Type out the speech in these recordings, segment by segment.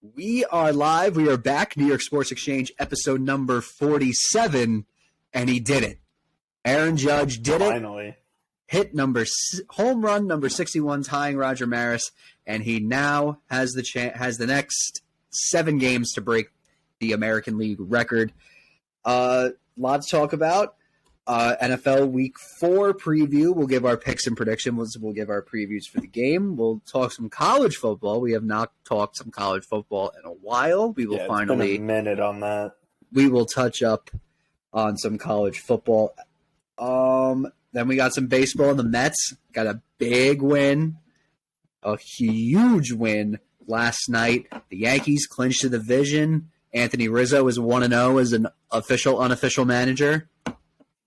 We are live. We are back. New York Sports Exchange, episode number 47, and he did it. Aaron Judge did it. Finally. Hit home run number 61, tying Roger Maris, and he now has the next 7 games to break the American League record. Lot to talk about. NFL Week 4 preview. We'll give our picks and predictions. We'll give our previews for the game. We'll talk some college football. We have not talked some college football in a while. We will finally. It's been a minute on that. We will touch up on some college football. Then we got some baseball. The Mets got a big win, a huge win last night. The Yankees clinched the division. Anthony Rizzo is 1-0 as an unofficial manager.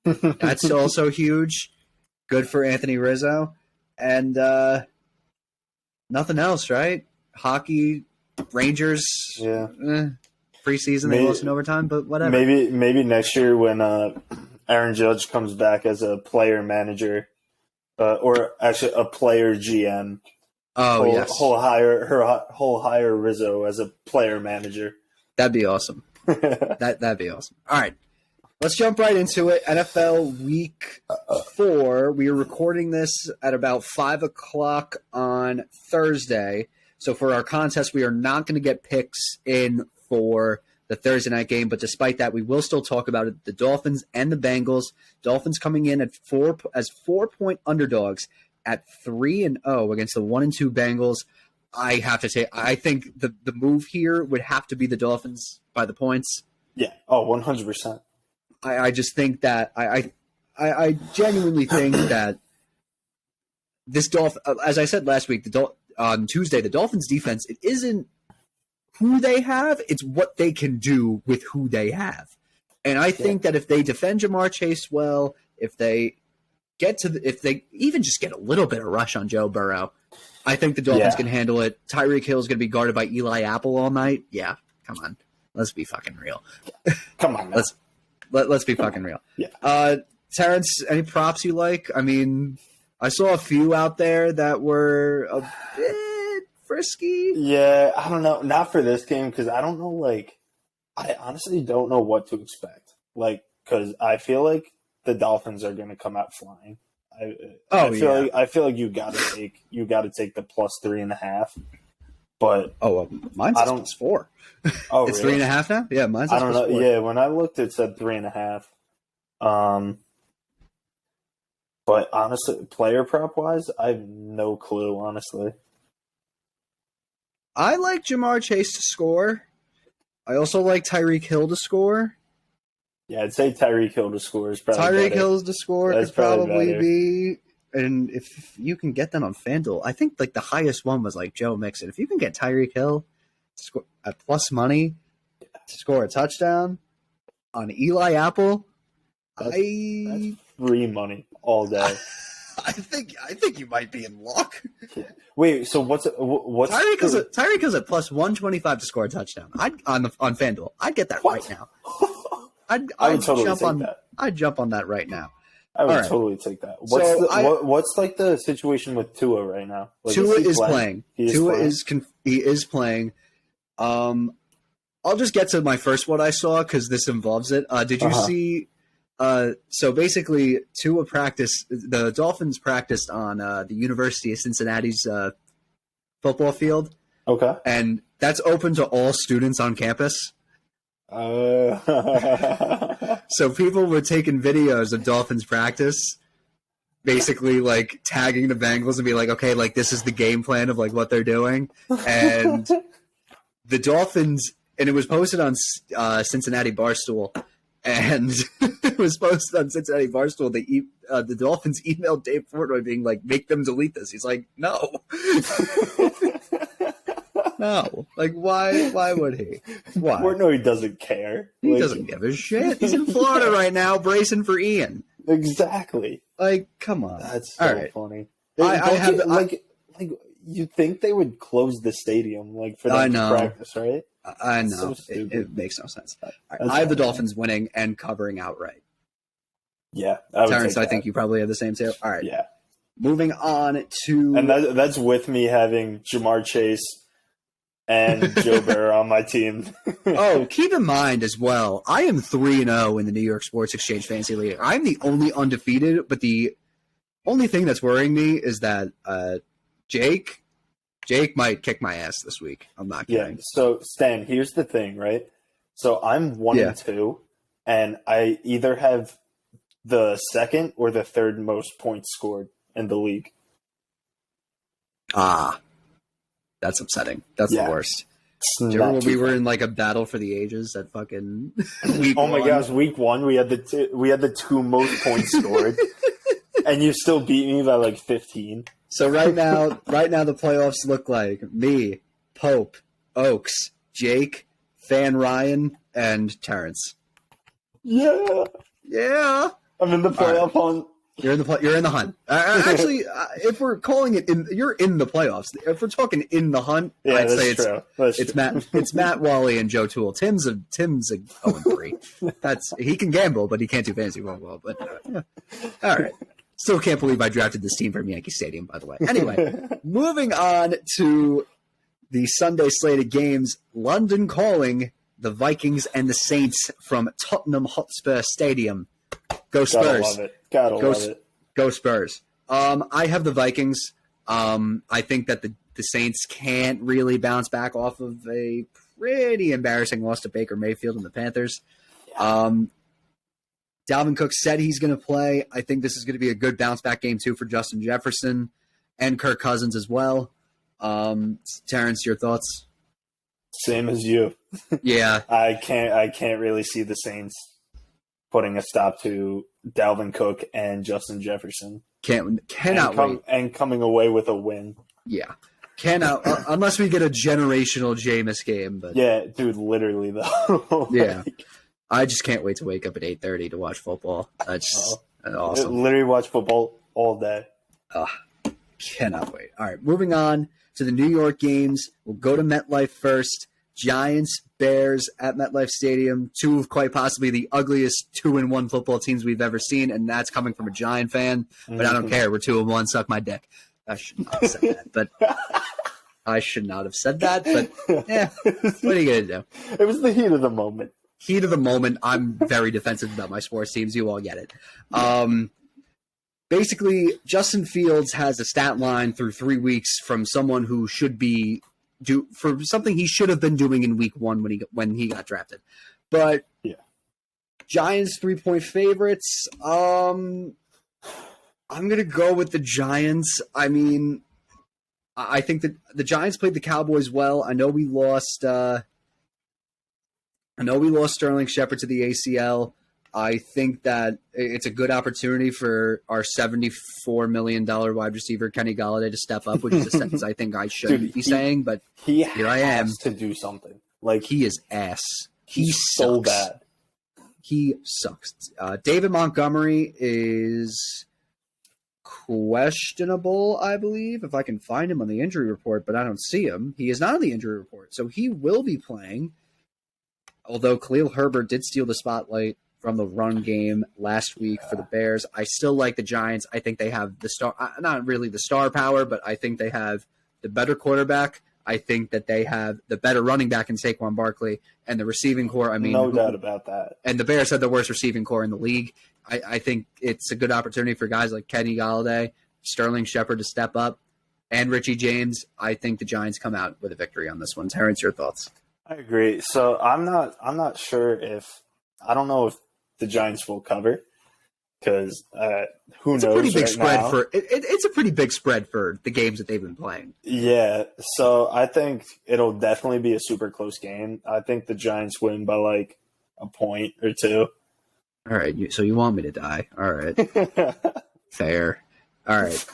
That's also huge. Good for Anthony Rizzo. And nothing else, right? Hockey, Rangers. Yeah. Preseason, they lost in overtime, but whatever. Maybe next year when Aaron Judge comes back as a player manager, or actually a player GM. Oh, yes. He'll hire Rizzo as a player manager. That'd be awesome. That'd be awesome. All right. Let's jump right into it. NFL Week 4. We are recording this at about 5 o'clock on Thursday. So for our contest, we are not going to get picks in for the Thursday night game. But despite that, we will still talk about it. The Dolphins and the Bengals. Dolphins coming in at 4-point underdogs at 3-0 against the 1-2 Bengals. I have to say, I think the move here would have to be the Dolphins by the points. Yeah. Oh, 100%. I just think that I genuinely think that this as I said last week, on Tuesday, the Dolphins defense, it isn't who they have, it's what they can do with who they have. And I think that if they defend Jamar Chase well, if they even just get a little bit of rush on Joe Burrow, I think the Dolphins can handle it. Tyreek Hill is going to be guarded by Eli Apple all night. Yeah, come on. Let's be fucking real. Come on, man. Let's be fucking real. Yeah. Terrence, any props you like? I mean, I saw a few out there that were a bit frisky. Yeah, I don't know. Not for this game because I don't know. I honestly don't know what to expect. Because I feel like the Dolphins are going to come out flying. I feel like you got to take the +3.5. But mine's plus 4. Oh, it's really? 3.5 now. Yeah, mine's. I don't know. 4. Yeah, when I looked, it said 3.5. But honestly, player prop wise, I have no clue. Honestly, I like Jamar Chase to score. I also like Tyreek Hill to score. Yeah, I'd say Tyreek Hill to score is probably Tyreek Hill's to score That's could probably better. be. And if you can get them on FanDuel, I think the highest one was Joe Mixon. If you can get Tyreek Hill to score at plus money to score a touchdown on Eli Apple, that's free money all day. I think you might be in luck. Yeah. Wait, so what's Tyreek Hill's at plus 125 to score a touchdown. On FanDuel, I'd get that right now. I'd totally jump take on that. I'd jump on that right now. I would totally take that. What's the situation with Tua right now? Tua is playing. He is playing. I'll just get to my first one I saw because this involves it. Did you see? So basically, Tua practiced. The Dolphins practiced on the University of Cincinnati's football field. Okay, and that's open to all students on campus. So people were taking videos of Dolphins practice, basically tagging the Bengals and be like, okay, this is the game plan of what they're doing. And the Dolphins, and it was posted on Cincinnati Barstool, and it was posted on Cincinnati Barstool. The Dolphins emailed Dave Portnoy being like, make them delete this. He's like, no. No, why would he? Why? Portnoy doesn't care. He doesn't give a shit. He's in Florida right now, bracing for Ian. Exactly. Come on. That's so funny. You think they would close the stadium for them to practice, right? I know. So it makes no sense. I have the Dolphins winning and covering outright. Yeah, Terrence, I think you probably have the same too. All right. Yeah. Moving on to, and that's with me having Jamar Chase and Joe Burrow on my team. Oh, keep in mind as well, I am 3-0 in the New York Sports Exchange Fantasy League. I'm the only undefeated, but the only thing that's worrying me is that Jake might kick my ass this week. I'm not kidding. Yeah, so Stan, here's the thing, right? So I'm 1-2, and I either have the second or the third most points scored in the league. That's upsetting. That's the worst. Do you remember when we were in like a battle for the ages at fucking week Oh my one? gosh, week 1 we had the two most points scored, and you still beat me by like 15. So right now the playoffs look like me, Pope, Oaks, Jake, Fan Ryan, and Terrence. Yeah. I'm in the playoff hunt. You're in the hunt. Actually, if we're calling it you're in the playoffs. If we're talking in the hunt, I'd say it's Matt. It's Matt, Wally, and Joe Toole. Tim's a 0-3. He can gamble, but he can't do fantasy football. But all right. Still can't believe I drafted this team from Yankee Stadium, by the way. Anyway, moving on to the Sunday slate of games. London calling the Vikings and the Saints from Tottenham Hotspur Stadium. Go Spurs. Gotta love it. Go Spurs. I have the Vikings. I think that the Saints can't really bounce back off of a pretty embarrassing loss to Baker Mayfield and the Panthers. Dalvin Cook said he's going to play. I think this is going to be a good bounce-back game, too, for Justin Jefferson and Kirk Cousins as well. Terrence, your thoughts? Same as you. Yeah. I can't really see the Saints putting a stop to Dalvin Cook and Justin Jefferson. Cannot wait. And coming away with a win. Yeah. Cannot, unless we get a generational Jameis game. But yeah, dude, literally, though. Yeah. I just can't wait to wake up at 8:30 to watch football. That's awesome. Literally watch football all day. Cannot wait. All right, moving on to the New York games. We'll go to MetLife first. Giants, Bears at MetLife Stadium. Two of quite possibly the ugliest 2-1 football teams we've ever seen, and that's coming from a Giant fan. But I don't care. We're 2-1. Suck my dick. I should not have said that. But I should not have said that. But yeah, what are you gonna do? It was the heat of the moment. Heat of the moment. I'm very defensive about my sports teams. You all get it. Basically, Justin Fields has a stat line through 3 weeks from someone who should be for something he should have been doing in week 1 when he got drafted. But yeah, Giants 3-point favorites. I'm gonna go with the Giants. I mean, I think that the Giants played the Cowboys well. I know we lost Sterling Shepard to the ACL. I think that it's a good opportunity for our $74 million wide receiver, Kenny Golladay, to step up, which is a sentence I think I shouldn't be saying, but here I am. To do something. Like, he is ass. He's so bad. He sucks. David Montgomery is questionable, I believe, if I can find him on the injury report, but I don't see him. He is not on the injury report, so he will be playing. Although Khalil Herbert did steal the spotlight from the run game last week for the Bears, I still like the Giants. I think they have the star, not really the star power, but I think they have the better quarterback. I think that they have the better running back in Saquon Barkley and the receiving core. I mean, no doubt about that. And the Bears had the worst receiving core in the league. I think it's a good opportunity for guys like Kenny Golladay, Sterling Shepard to step up, and Richie James. I think the Giants come out with a victory on this one. Terrence, your thoughts? I agree. So I'm not sure I don't know if the Giants will cover because who knows? It's a pretty big right spread now. It's a pretty big spread for the games that they've been playing. Yeah, so I think it'll definitely be a super close game. I think the Giants win by like a point or two. All right, so you want me to die? All right, fair. All right,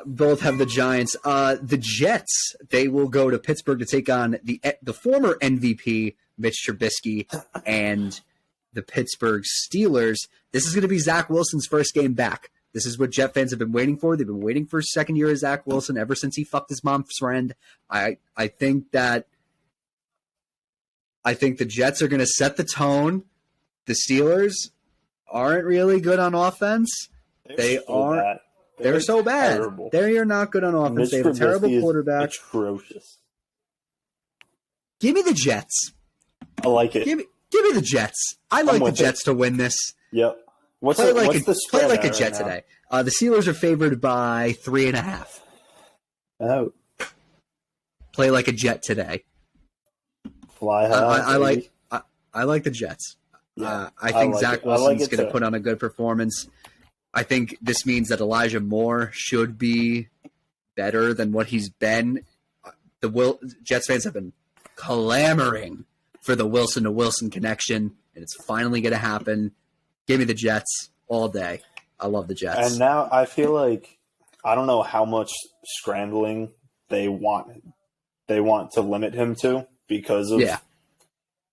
both have the Giants. The Jets, they will go to Pittsburgh to take on the former MVP Mitch Trubisky and the Pittsburgh Steelers. This is going to be Zach Wilson's first game back. This is what Jet fans have been waiting for. They've been waiting for second year of Zach Wilson ever since he fucked his mom's friend. I think the Jets are going to set the tone. The Steelers aren't really good on offense. They're so bad. Terrible. They are not good on offense. They have a terrible quarterback. Atrocious. Give me the Jets. I like it. Give me the Jets. I like the Jets to win this. Yep. Play like a Jet today. The Steelers are favored by 3.5. Oh. Play like a Jet today. Fly high. I like the Jets. Yeah, I think Zach Wilson's going to put on a good performance. I think this means that Elijah Moore should be better than what he's been. Jets fans have been clamoring for the Wilson to Wilson connection, and it's finally going to happen. Give me the Jets all day. I love the Jets. And now I feel like I don't know how much scrambling they want to limit him to because of it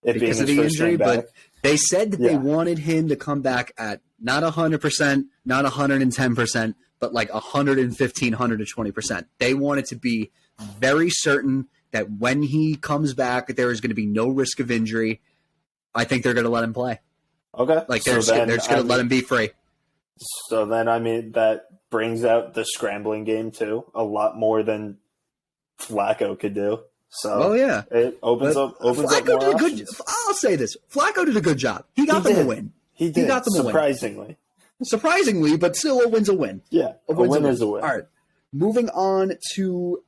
being his the first injury. game back. But they said that they wanted him to come back at not 100%, not 110%, but like 115, 120%. They wanted to be very certain that when he comes back, there is going to be no risk of injury. I think they're going to let him play. Okay. Like they're just going to let him be free. So then, that brings out the scrambling game too, a lot more than Flacco could do. So it opens up more options. I'll say this: Flacco did a good job. He got them a win. He got them surprisingly, but still a win's a win. Yeah, a win is a win. All right, moving on to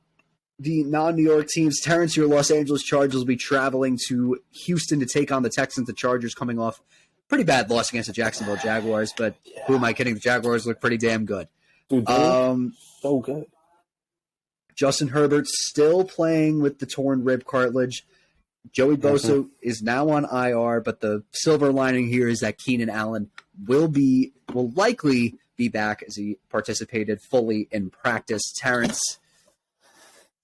the non-New York teams. Terence, your Los Angeles Chargers will be traveling to Houston to take on the Texans. The Chargers coming off pretty bad loss against the Jacksonville Jaguars, but who am I kidding? The Jaguars look pretty damn good. Dude, so good. Justin Herbert still playing with the torn rib cartilage. Joey Bosa is now on IR, but the silver lining here is that Keenan Allen will likely be back as he participated fully in practice. Terrence,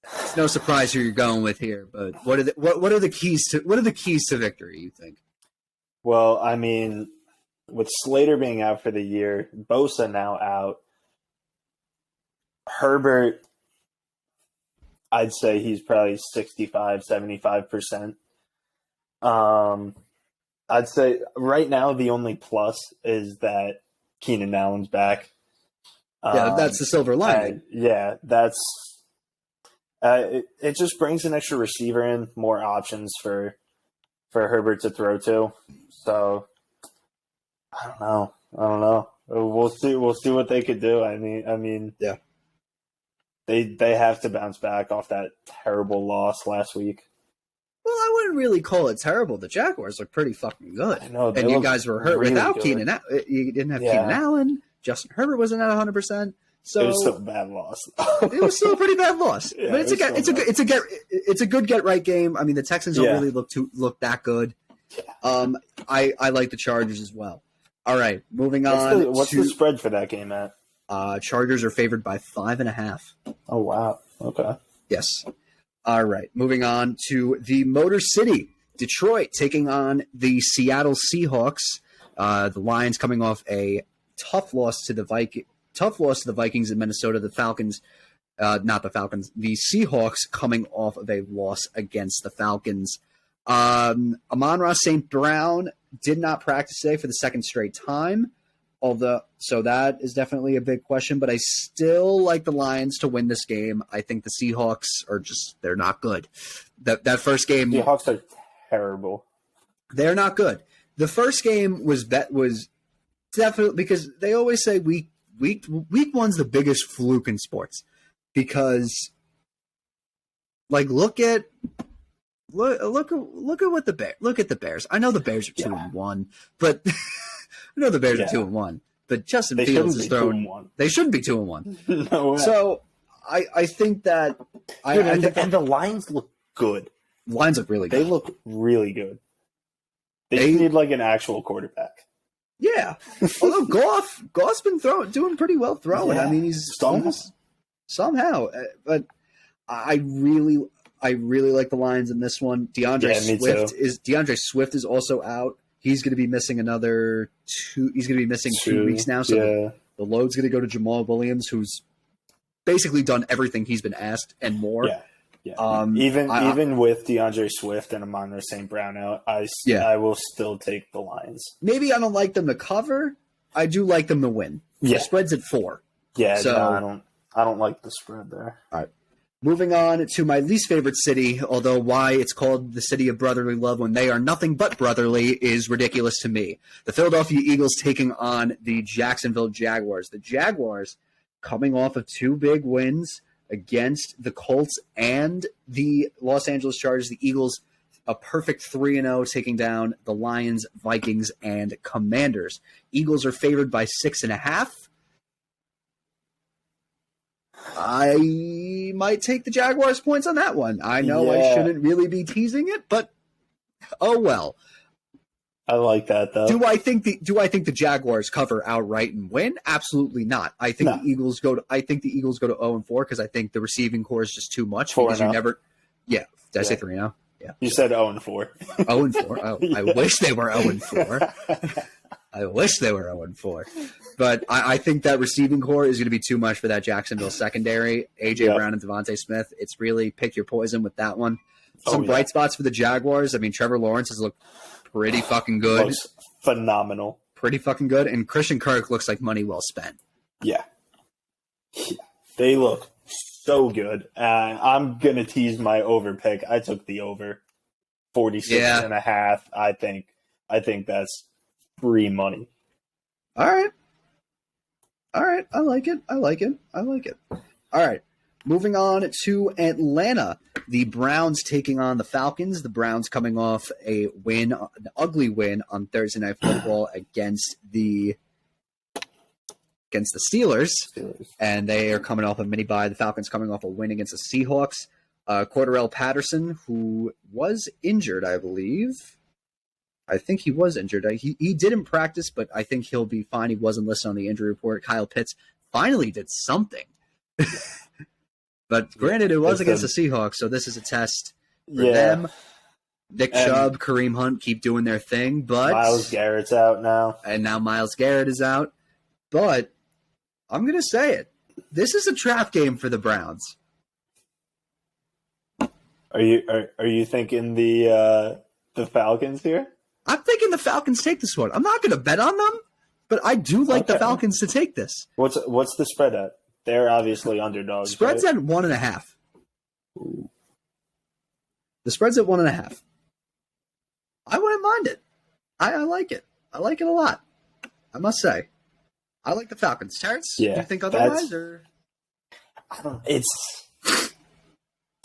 it's no surprise who you're going with here, but what are the keys to victory, you think? Well, I mean, with Slater being out for the year, Bosa now out, Herbert, I'd say he's probably 65, 75%. I'd say right now the only plus is that Keenan Allen's back. That's the silver lining. That's it just brings an extra receiver in, more options for Herbert to throw to. So I don't know. We'll see what they could do. I mean, yeah. They have to bounce back off that terrible loss last week. Well, I wouldn't really call it terrible. The Jaguars look pretty fucking good. I know, and you guys were hurt really without good. Keenan. You didn't have Keenan Allen. Justin Herbert wasn't at 100%. So it was still a bad loss. It was still a pretty bad loss. Yeah, but it's a good get right game. I mean, the Texans don't really look that good. Yeah. I like the Chargers as well. All right, moving on. What's the spread for that game at? Chargers are favored by 5.5. Oh wow! Okay. Yes. All right, moving on to the Motor City, Detroit taking on the Seattle Seahawks. The Lions coming off a tough loss to the Vikings in Minnesota. The Falcons, not the Falcons, the Seahawks coming off of a loss against the Falcons. Amon-Ra St. Brown did not practice today for the second straight time. So that is definitely a big question, but I still like the Lions to win this game. I think the Seahawks they're not good. That first game, the Seahawks are terrible. They're not good. The first game was definitely, because they always say week one's the biggest fluke in sports, because look at what the Bears. I know the Bears are 2-1, but I know the Bears are 2-1, but Justin Fields is thrown. They shouldn't be 2-1. No way. So I think that and the Lions look good. Lions look really good. They look really good. They need an actual quarterback. Yeah. Although Goff's been doing pretty well throwing. Yeah. I mean, he's somehow, but I really like the Lions in this one. DeAndre Swift is also out. He's going to be missing two weeks now. So the load's going to go to Jamal Williams, who's basically done everything he's been asked and more. Yeah. Yeah. Even with DeAndre Swift and Amon-Ra St. Brown out, I will still take the Lions. Maybe I don't like them to cover. I do like them to win. Yeah. The spread's at 4. Yeah, so I don't like the spread there. All right. Moving on to my least favorite city, although why it's called the city of brotherly love when they are nothing but brotherly is ridiculous to me. The Philadelphia Eagles taking on the Jacksonville Jaguars. The Jaguars coming off of 2 big wins against the Colts and the Los Angeles Chargers. The Eagles, a perfect 3-0, taking down the Lions, Vikings, and Commanders. Eagles are favored by 6.5. I might take the Jaguars points on that one. I know I shouldn't really be teasing it, but oh well. I like that though. Do I think the Jaguars cover outright and win? Absolutely not. I think the Eagles go to 0-4 because I think the receiving core is just too much. Because you never. Yeah. Did I say 3-0? Yeah. You said 0-4. 0-4. Oh, I wish they were 0-4. I wish they were 0-4. But I think that receiving core is going to be too much for that Jacksonville secondary. A.J. Brown and Devontae Smith. It's really pick your poison with that one. Some bright spots for the Jaguars. I mean, Trevor Lawrence has looked pretty fucking good. Looks phenomenal. Pretty fucking good. And Christian Kirk looks like money well spent. Yeah. They look so good. I'm going to tease my over pick. I took the over 46.5. I think that's free money. All right. I like it. All right. Moving on to Atlanta. The Browns taking on the Falcons. The Browns coming off an ugly win on Thursday Night Football against the Steelers. And they are coming off a mini bye. The Falcons coming off a win against the Seahawks. Cordarrelle Patterson, who was injured, I believe. I think he was injured. He didn't practice, but I think he'll be fine. He wasn't listed on the injury report. Kyle Pitts finally did something. But granted, it was against the Seahawks, so this is a test for them. Nick Chubb, Kareem Hunt keep doing their thing, but Myles Garrett's out now. And now Myles Garrett is out. But I'm going to say it. This is a trap game for the Browns. Are you thinking the Falcons here? I'm thinking the Falcons take this one. I'm not going to bet on them, but I do like the Falcons to take this. What's the spread at? They're obviously underdogs. Spread's at 1.5. Ooh. The spread's at 1.5. I wouldn't mind it. I like it. I like it a lot. I must say. I like the Falcons. Terence, do you think otherwise? Or? I don't. It's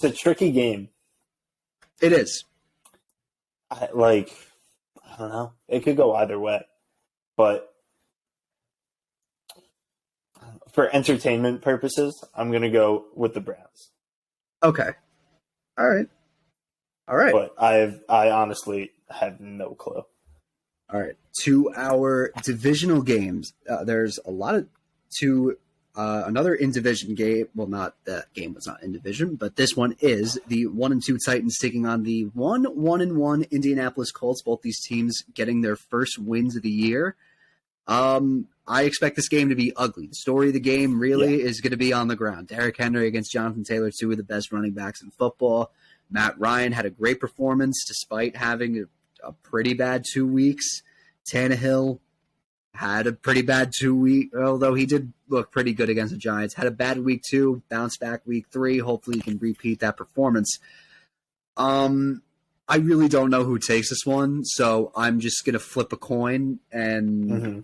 a tricky game. It is. I don't know. It could go either way, but for entertainment purposes, I'm going to go with the Browns. Okay. All right. But I honestly have no clue. All right. To our divisional games, there's a lot of another in-division game. Well, not that game was not in division, but this one is the 1-2 Titans taking on the 1-1 Indianapolis Colts. Both these teams getting their first wins of the year. I expect this game to be ugly. The story of the game really is going to be on the ground. Derrick Henry against Jonathan Taylor, 2 of the best running backs in football. Matt Ryan had a great performance despite having a pretty bad 2 weeks. Tannehill had a pretty bad 2 week, although he did look pretty good against the Giants. Had a bad week 2, bounced back week 3. Hopefully he can repeat that performance. I really don't know who takes this one, so I'm just gonna flip a coin and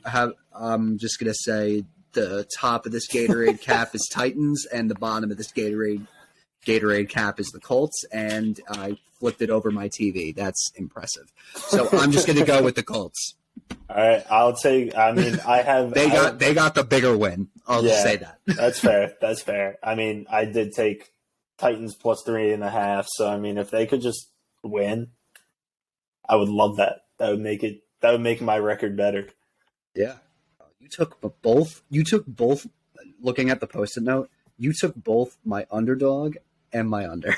I'm just gonna say the top of this Gatorade cap is Titans and the bottom of this Gatorade cap is the Colts, and I flipped it over my TV. That's impressive. So I'm just gonna go with the Colts. All right, I'll take. I mean, I have. They got the bigger win. I'll just say that. That's fair. That's fair. I mean, I did take Titans plus 3.5. So I mean, if they could just win, I would love that. That would make my record better. Yeah, you took both. Looking at the post-it note, you took both my underdog and my under.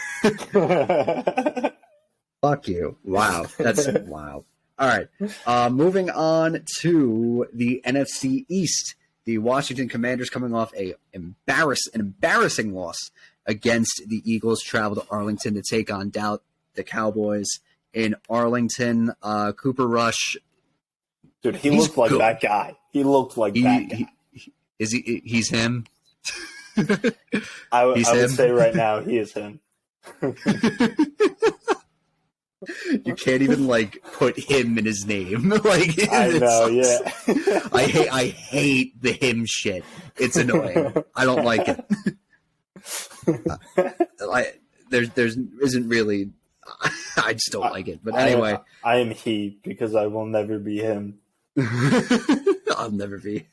Fuck you! Wow, that's wild. All right, moving on to the NFC East. The Washington Commanders coming off an embarrassing loss against the Eagles. Travel to Arlington to take on the Cowboys in Arlington. Cooper Rush. Dude, he looked like that guy. He looked like that guy. He's him. I would say right now he is him. You can't even like put him in his name. Like I know, yeah. I hate the him shit. It's annoying. I don't like it. There isn't really. I just don't like it. But anyway, I am he because I will never be him. I'll never be.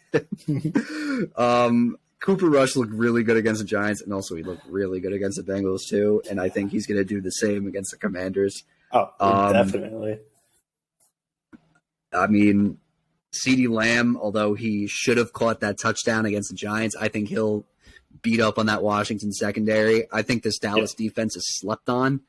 Cooper Rush looked really good against the Giants, and also he looked really good against the Bengals too. And I think he's going to do the same against the Commanders. Oh, definitely. I mean, CeeDee Lamb, although he should have caught that touchdown against the Giants, I think he'll beat up on that Washington secondary. I think this Dallas defense is slept on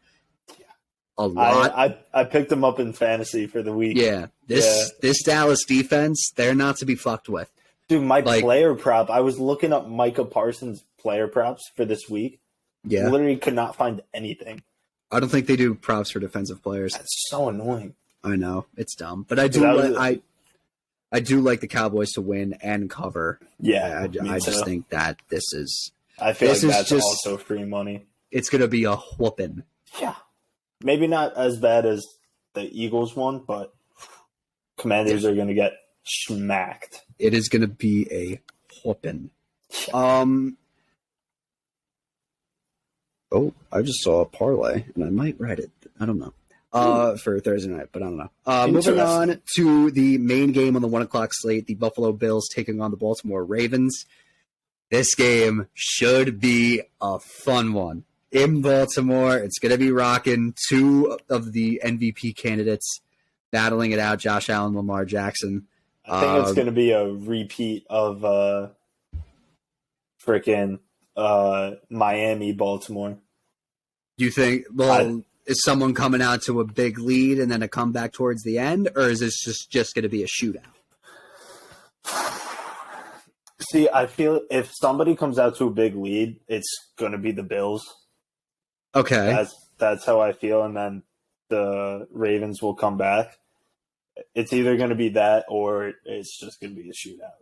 a lot. I picked him up in fantasy for the week. Yeah, this Dallas defense, they're not to be fucked with. Dude, my player prop, I was looking up Micah Parsons' player props for this week. Yeah. Literally could not find anything. I don't think they do props for defensive players. That's so annoying. I know. It's dumb. But I do like the Cowboys to win and cover. Yeah, I just think that this is... I feel like that's also free money. It's going to be a whooping. Yeah. Maybe not as bad as the Eagles one, but Commanders are going to get smacked. It is going to be a whooping. Oh, I just saw a parlay, and I might write it. I don't know. For Thursday night, but I don't know. Moving on to the main game on the 1 o'clock slate, the Buffalo Bills taking on the Baltimore Ravens. This game should be a fun one. In Baltimore, it's going to be rocking two of the MVP candidates battling it out, Josh Allen, Lamar Jackson. I think it's going to be a repeat of freaking Miami, Baltimore. You think, is someone coming out to a big lead and then a comeback towards the end, or is this just going to be a shootout? See, I feel if somebody comes out to a big lead, it's going to be the Bills. Okay. That's how I feel, and then the Ravens will come back. It's either going to be that or it's just going to be a shootout.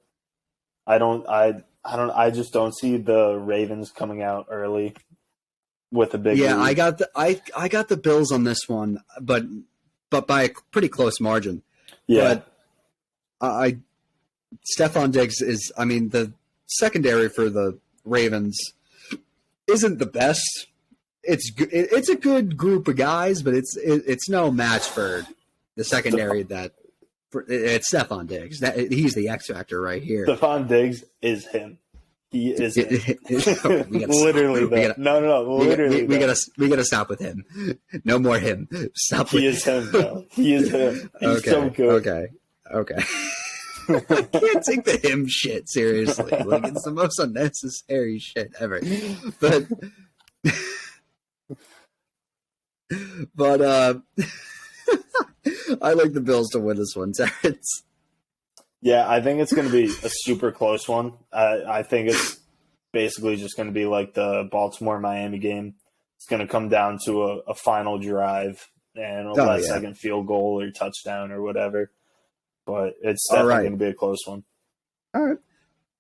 I just don't see the Ravens coming out early with a big lead. I got the Bills on this one, but by a pretty close margin. Yeah. But Stephon Diggs is, I mean, the secondary for the Ravens isn't the best. It's a good group of guys, but it's no match for the secondary it's Stephon Diggs. He's the X factor right here. Stephon Diggs is him. He is him. Literally. Literally. We gotta stop with him. No more him. Stop. He is him, bro. He is him. He's so good. Okay. I can't take the him shit seriously. Like, it's the most unnecessary shit ever. But I like the Bills to win this one, Terrence. Yeah, I think it's going to be a super close one. I think it's basically just going to be like the Baltimore-Miami game. It's going to come down to a final drive and a last-second field goal or touchdown or whatever. But it's definitely going to be a close one. All right.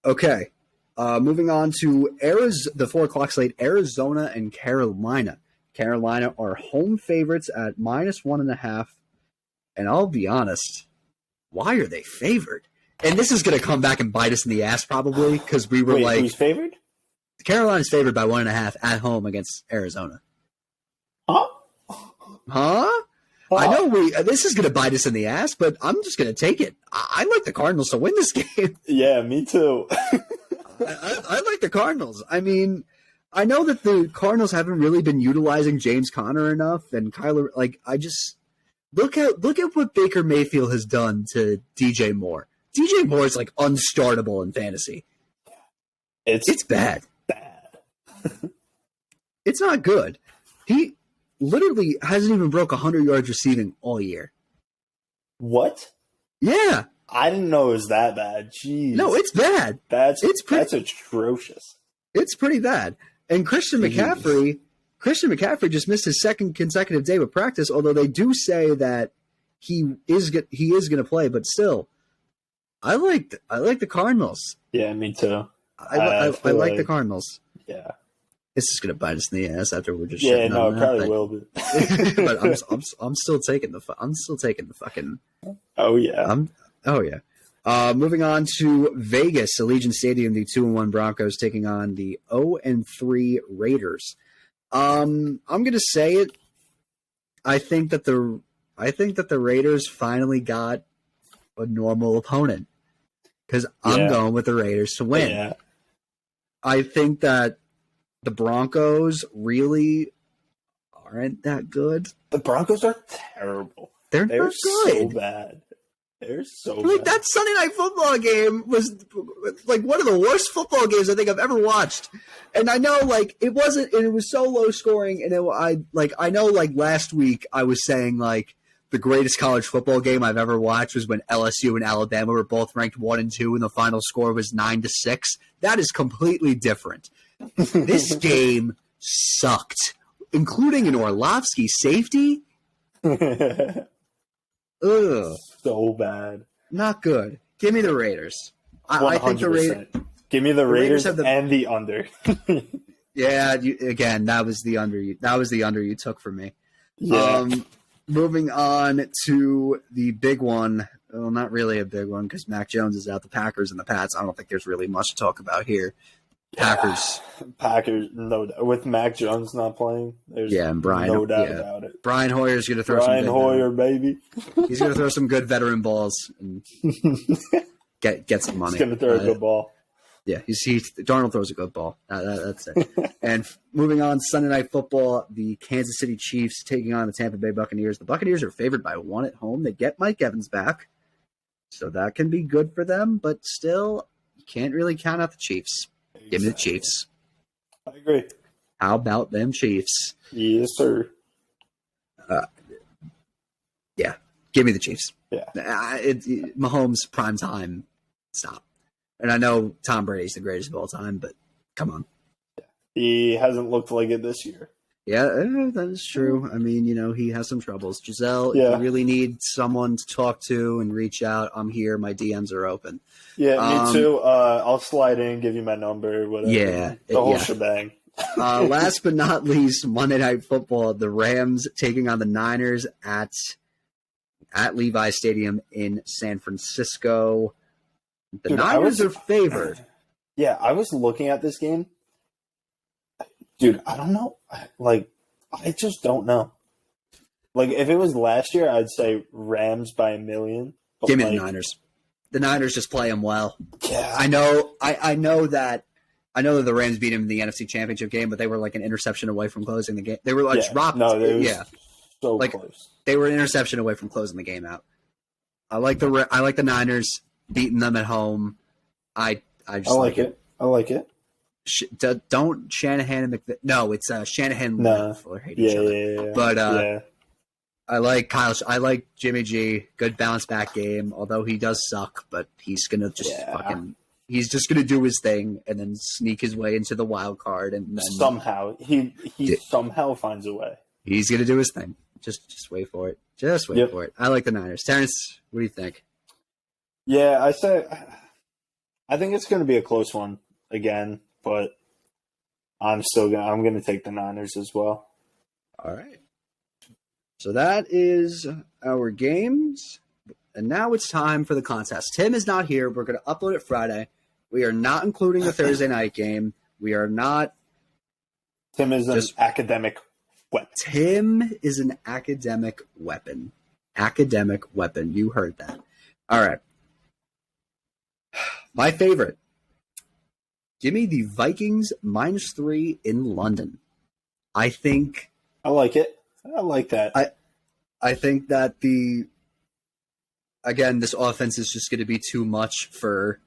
Okay. Moving on to the 4 o'clock slate, Arizona and Carolina. Carolina are home favorites at -1.5. And I'll be honest, why are they favored? And this is going to come back and bite us in the ass probably because we were who's favored? Carolina's favored by 1.5 at home against Arizona. Huh? I know this is going to bite us in the ass, but I'm just going to take it. I like the Cardinals to win this game. Yeah, me too. I like the Cardinals. I mean, I know that the Cardinals haven't really been utilizing James Conner enough, and Kyler. Like, I just look at what Baker Mayfield has done to DJ Moore. DJ Moore is like unstartable in fantasy. It's bad. It's not good. He literally hasn't even broke 100 yards receiving all year. What? Yeah. I didn't know it was that bad. Jeez. No, it's bad. That's atrocious. It's pretty bad. And Christian McCaffrey just missed his second consecutive day of practice, although they do say that he is going to play, but still, I like the Cardinals. Yeah, me too. I like the Cardinals. Yeah. This is going to bite us in the ass after we're just it probably will be. But I'm still taking the fucking. Oh yeah. Moving on to Vegas, Allegiant Stadium, the 2-1 Broncos taking on the 0-3 Raiders. I'm going to say it. I think that the Raiders finally got a normal opponent because I'm going with the Raiders to win. Yeah. I think that the Broncos really aren't that good. The Broncos are terrible. They're not good. So bad. They're so like bad. That Sunday night football game was like one of the worst football games I think I've ever watched. And I know like it wasn't, and it was so low scoring. And I know like last week I was saying like the greatest college football game I've ever watched was when LSU and Alabama were both ranked 1 and 2, and the final score was 9-6. That is completely different. This game sucked, including an Orlovsky safety. Ugh. So bad. Not good. Give me the Raiders. I think the Raiders. Give me the Raiders and the under. Yeah, again, that was the under. That was the under you took from me. Yeah. Moving on to the big one. Well, not really a big one because Mac Jones is out. The Packers and the Pats. I don't think there's really much to talk about here. Packers, no doubt. With Mac Jones not playing, there's and Brian, no doubt about it. Brian Hoyer's going to throw Brian Hoyer, baby. He's going to throw some good veteran balls and get some money. He's going to throw a good ball. Yeah, Darnold throws a good ball. That's it. And moving on, Sunday Night Football, the Kansas City Chiefs taking on the Tampa Bay Buccaneers. The Buccaneers are favored by 1 at home. They get Mike Evans back, so that can be good for them. But still, you can't really count out the Chiefs. Exactly. Give me the Chiefs. I agree. How about them Chiefs? Yes, sir. Yeah, give me the Chiefs. Yeah. Mahomes prime time. Stop. And I know Tom Brady's the greatest of all time, but come on. He hasn't looked like it this year. Yeah, that is true. I mean, he has some troubles. Giselle, if you really need someone to talk to and reach out, I'm here. My DMs are open. Yeah, me too. I'll slide in, give you my number, whatever. Yeah. The whole shebang. Last but not least, Monday Night Football, the Rams taking on the Niners at Levi Stadium in San Francisco. The Niners are favored. Yeah, I was looking at this game. Dude, I don't know. Like, I just don't know. Like, if it was last year, I'd say Rams by 1 million. Give me the Niners. The Niners just play them well. Yeah, I know that the Rams beat him in the NFC Championship game, but they were like an interception away from closing the game. They were like dropped. No, it was so close. They were an interception away from closing the game out. I like the Niners beating them at home. I like it. I like it. Don't Shanahan and McVay. No, it's Shanahan. No. Hate each other. Yeah. But I like Kyle. I like Jimmy G. Good bounce back game. Although he does suck, but he's gonna just He's just gonna do his thing and then sneak his way into the wild card, and then somehow he somehow finds a way. He's gonna do his thing. Just wait for it. Just wait for it. I like the Niners. Terrence, what do you think? Yeah, I think it's gonna be a close one again. But I'm going to take the Niners as well. All right. So that is our games. And now it's time for the contest. Tim is not here. We're going to upload it Friday. We are not including the Thursday night game. We are not. Tim is an academic weapon. Tim is an academic weapon. Academic weapon. You heard that. All right. My favorite. Give me the Vikings -3 in London. I think. I like it. I like that. I think that this offense is just going to be too much for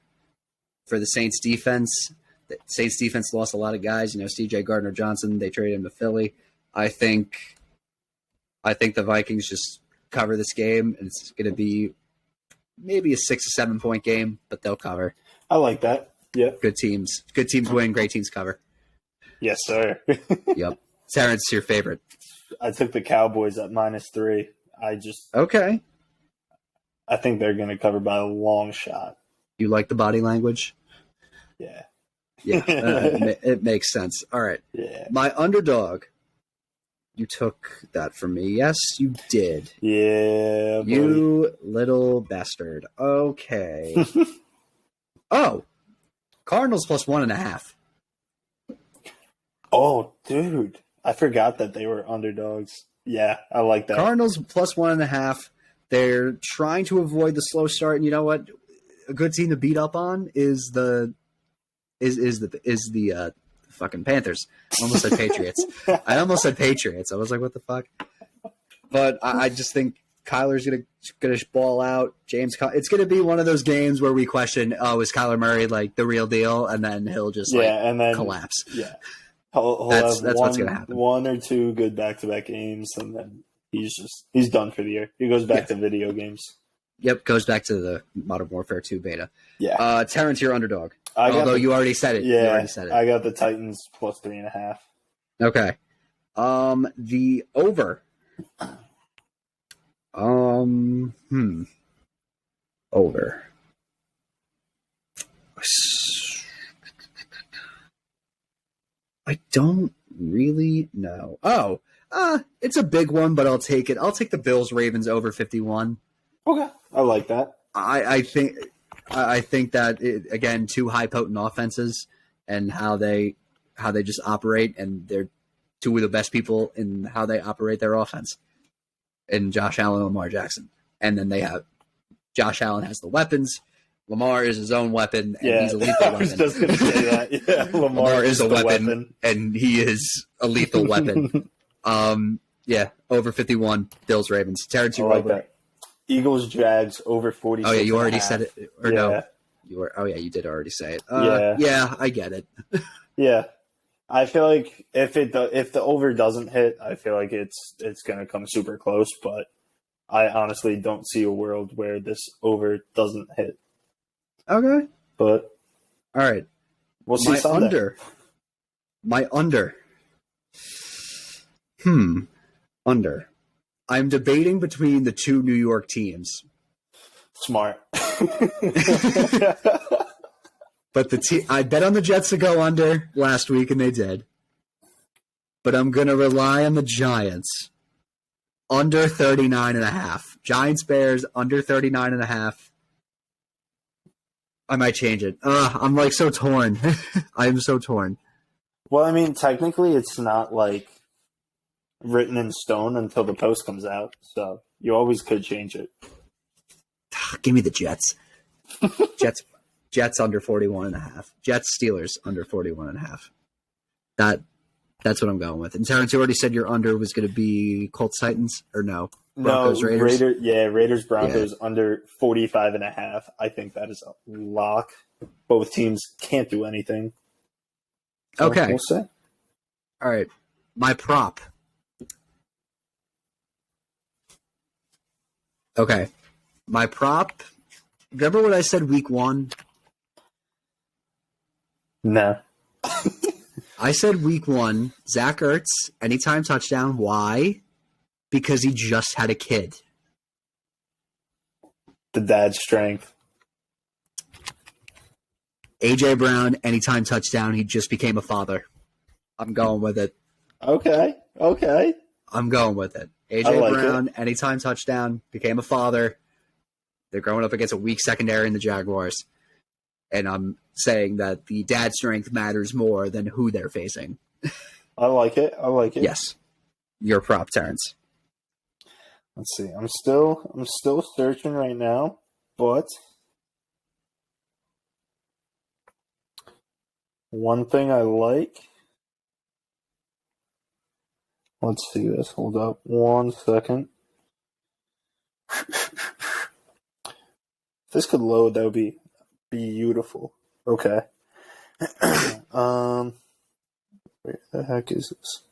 the Saints defense. The Saints defense lost a lot of guys. C.J. Gardner-Johnson, they traded him to Philly. I think the Vikings just cover this game, and it's going to be maybe a 6 or 7 point game, but they'll cover. I like that. Yeah. Good teams win. Great teams cover. Yes, sir. Yep. Terrence, your favorite? I took the Cowboys at -3. Okay. I think they're going to cover by a long shot. You like the body language? Yeah. Yeah, it makes sense. All right. Yeah. My underdog. You took that from me. Yes, you did. Yeah, buddy. You little bastard. Okay. Oh, Cardinals plus 1.5. Oh, dude. I forgot that they were underdogs. Yeah, I like that. Cardinals plus 1.5. They're trying to avoid the slow start, and you know what? A good team to beat up on is the fucking Panthers. I almost said Patriots. I was like, what the fuck? But I just think Kyler's gonna ball out. It's gonna be one of those games where we question, oh, is Kyler Murray like the real deal? And then he'll just and then collapse. Yeah, he'll that's have what's gonna happen. 1 or 2 good back-to-back games, and then he's done for the year. He goes back to video games. Yep, goes back to the Modern Warfare 2 beta. Yeah. Terrence, your underdog. Although you already said it. Yeah, you already said it. I got the Titans plus 3.5. Okay. The over. Over. I don't really know. Oh, it's a big one, but I'll take it. I'll take the Bills-Ravens over 51. Okay, I like that. I think that again, two high potent offenses and how they just operate, and they're two of the best people in how they operate their offense. And Josh Allen and Lamar Jackson, and then they have Josh Allen has the weapons. Lamar is his own weapon, and he's a lethal weapon. I was just going to say that. Yeah, Lamar is a weapon, and he is a lethal weapon. Over 51. Bills Ravens. Terrence, you like that. Eagles Jags over 46. Oh yeah, you already said it, or no? You were. Oh yeah, you did already say it. Yeah, I get it. Yeah, I feel like if the over doesn't hit, I feel like it's going to come super close. But I honestly don't see a world where this over doesn't hit. Okay, but all right, we'll see. My under. Under. I'm debating between the two New York teams. Smart. But I bet on the Jets to go under last week, and they did. But I'm going to rely on the Giants. Under 39.5. Giants Bears under 39.5. I might change it. I'm like so torn. I am so torn. Well, I mean, technically, it's not like written in stone until the post comes out, so you always could change it. Give me the Jets. Jets under 41.5. Jets Steelers under 41.5. That's what I'm going with. And Terrence, you already said your under was going to be Colts Titans, or no? Broncos Raiders. Raiders Broncos under 45.5. I think that is a lock. Both teams can't do anything. So okay, we'll see. All right, my prop. Okay, my prop. Remember what I said week 1? No. I said week 1, Zach Ertz, anytime touchdown. Why? Because he just had a kid. The dad strength. A.J. Brown, anytime touchdown. He just became a father. I'm going with it. Okay. I'm going with it. A.J. Brown, anytime touchdown, became a father. They're going up against a weak secondary in the Jaguars. And I'm saying that the dad strength matters more than who they're facing. I like it. Yes. Your prop, Terrence. Let's see. I'm still searching right now, but one thing I like. Let's see this. Hold up 1 second. If this could load, that would be beautiful. Okay. Where the heck is this?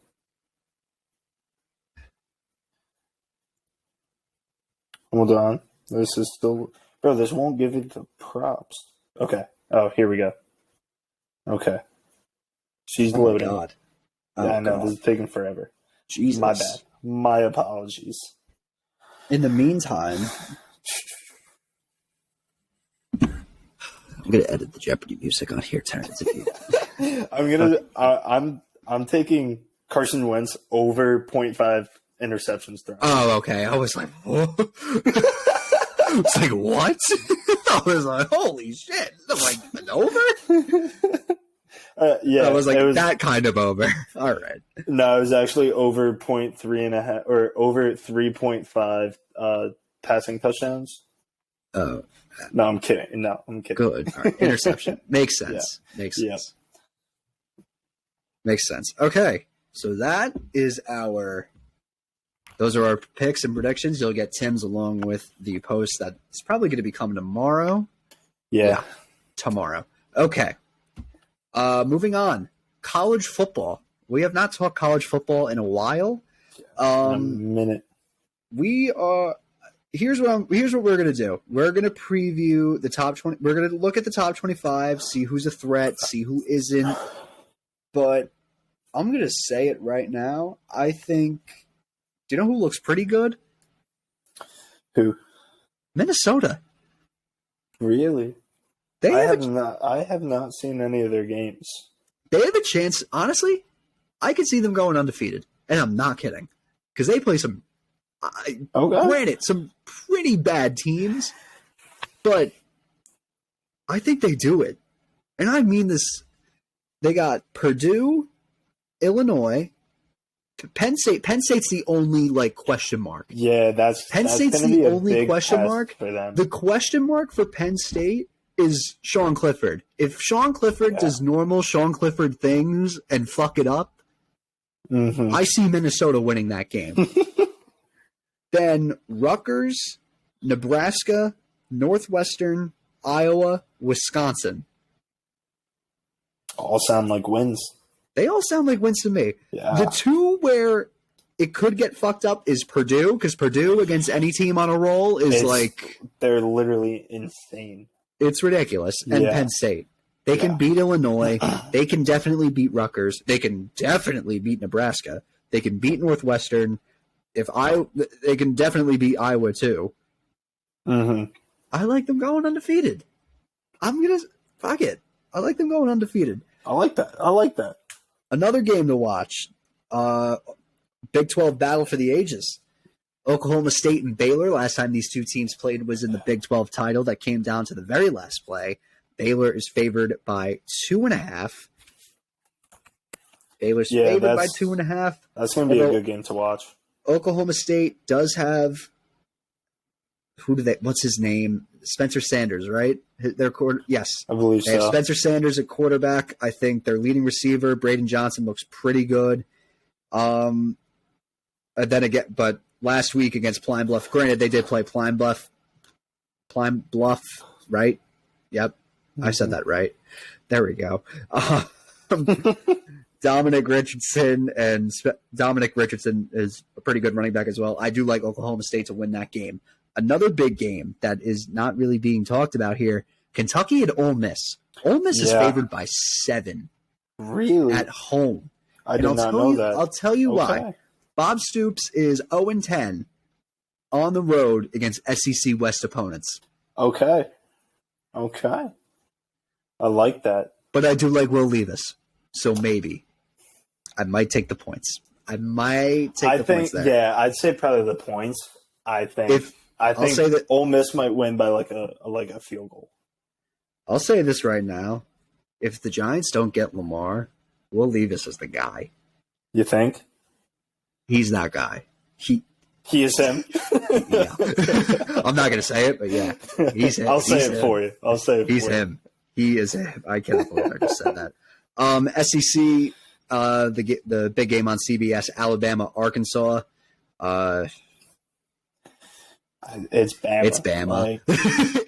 Hold on. This is still... Bro, this won't give it the props. Okay. Oh, here we go. Okay. She's loading. God. Yeah, I know. This is taking forever. Jesus. My bad. My apologies. In the meantime... I'm going to edit the Jeopardy music on here, Terrence, if you... I'm taking Carson Wentz over 0.5 interceptions thrown. Oh, okay. I was like, whoa. It's like, what? I was like, holy shit. I'm like, an over? Yeah. I was like, that kind of over. All right. No, it was actually over 0.3.5 or over 3.5 passing touchdowns. Oh. No, I'm kidding. No, I'm kidding. Good. All right. Interception. Makes sense. Yeah. Makes sense. Yeah. Makes sense. Okay. So those are our picks and predictions. You'll get Tim's along with the post that's probably going to be coming tomorrow. Yeah. Tomorrow. Okay. Moving on. College football. We have not talked college football in a while. In a minute. Here's what we're going to do. We're going to preview the top 20. We're going to look at the top 25, see who's a threat, see who isn't. But I'm going to say it right now. I think, do you know who looks pretty good? Who? Minnesota. Really? I have not seen any of their games. They have a chance. Honestly, I could see them going undefeated. And I'm not kidding. Because they play some, granted, some pretty bad teams. But I think they do it. And I mean this. They got Purdue, Illinois, Penn State. Penn State's the only question mark. Yeah, Penn State's the only question mark for them. The question mark for Penn State is Sean Clifford. If Sean Clifford does normal Sean Clifford things and fuck it up, I see Minnesota winning that game. Then Rutgers, Nebraska, Northwestern, Iowa, Wisconsin. All sound like wins. They all sound like wins to me. Yeah. The two where it could get fucked up is Purdue, because Purdue against any team on a roll is they're literally insane. It's ridiculous. And Penn State. They can beat Illinois. They can definitely beat Rutgers. They can definitely beat Nebraska. They can beat Northwestern. They can definitely beat Iowa too. Mm-hmm. I like them going undefeated. Fuck it. I like them going undefeated. I like that. Another game to watch. Big 12 battle for the ages. Oklahoma State and Baylor. Last time these two teams played was in the Big 12 title that came down to the very last play. Baylor is favored by 2.5. Baylor's favored by 2.5. That's going to be a good game to watch. Oklahoma State does have what's his name? Spencer Sanders, right? Yes. I believe They have so. Spencer Sanders at quarterback. I think their leading receiver, Braden Johnson, looks pretty good. Then again, but last week against Pine Bluff, granted they did play Pine Bluff, right? Yep. I said that right. There we go. Dominic Richardson is a pretty good running back as well. I do like Oklahoma State to win that game. Another big game that is not really being talked about here, Kentucky and Ole Miss. Ole Miss is favored by 7. Really? At home. I did not know that. I'll tell you why. Bob Stoops is 0-10 on the road against SEC West opponents. Okay. I like that. But I do like Will Levis, so maybe I might take the points. Points there. Yeah, I'd say probably the points. I think say that Ole Miss might win by like a field goal. I'll say this right now: if the Giants don't get Lamar, Will Levis is the guy. You think? He's that guy. He is him. Yeah. I'm not going to say it, but yeah, he's him. I'll say it for you. He's him. He is him. I cannot believe I just said that. SEC, the big game on CBS, Alabama, Arkansas. It's Bama. It's Bama.